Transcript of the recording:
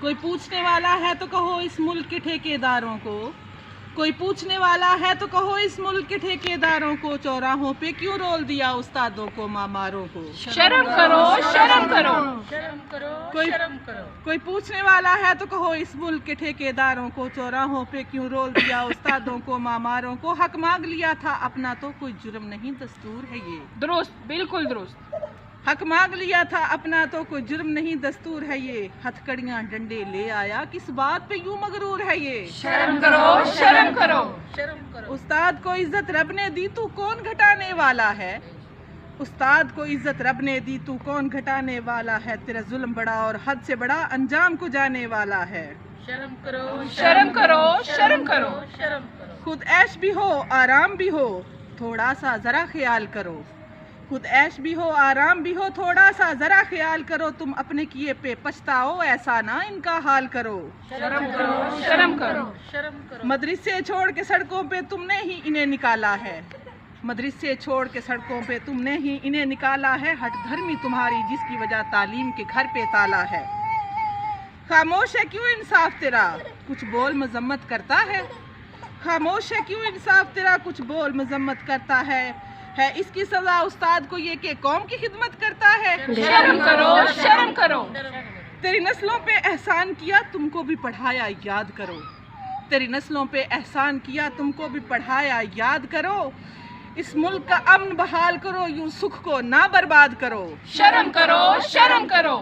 कोई पूछने वाला है तो कहो इस मुल्क के ठेकेदारों को, कोई पूछने वाला है तो कहो इस मुल्क के ठेकेदारों को, चौराहों पे क्यों रोल दिया उस्तादों को मामारों को। शर्म करो, शर्म करो, शर्म करो, शर्म करो। कोई पूछने वाला है तो कहो इस मुल्क के ठेकेदारों को, चौराहों पे क्यों रोल दिया उस्तादों को मामारों को। हक मांग लिया था अपना तो कोई जुर्म नहीं दस्तूर है ये। दुरुस्त, बिल्कुल दुरुस्त। हक मांग लिया था अपना तो कोई जुर्म नहीं दस्तूर है ये। हथकड़ियां डंडे ले आया किस बात पे यूं मगरूर है ये। शर्म करो, शर्म करो, शर्म करो। उस्ताद को इज्जत रब ने दी तू कौन घटाने वाला है। उस्ताद को इज्जत रब ने दी तू कौन घटाने वाला है। तेरा जुल्म बड़ा और हद से बड़ा अंजाम को जाने वाला है। शर्म करो, शर्म करो, शर्म करो, शर्म करो। खुद ऐश भी हो आराम भी हो थोड़ा सा जरा ख्याल करो। खुद ऐश भी हो आराम भी हो थोड़ा सा जरा ख्याल करो। तुम अपने किए पे पछताओ ऐसा ना इनका हाल करो। शर्म करो, शर्म करो, शर्म करो। मदरसे छोड़ के सड़कों पे तुमने ही इन्हें निकाला है। मदरसे छोड़ के सड़कों पे तुमने ही इन्हें निकाला है। हट धर्मी तुम्हारी जिसकी वजह तालीम के घर पे ताला है। खामोश है क्यों इंसाफ तेरा कुछ बोल मजम्मत करता है। खामोश है क्यों इंसाफ तेरा कुछ बोल मजम्मत करता है इसकी सजा उस्ताद को ये कि कौम की खिदमत करता है। शर्म करो, शर्म करो, तेरी नस्लों पे एहसान किया तुमको भी पढ़ाया याद करो। तेरी नस्लों पे एहसान किया तुमको भी पढ़ाया याद करो। इस मुल्क का अमन बहाल करो यूं सुख को ना बर्बाद करो। शर्म करो, शर्म करो।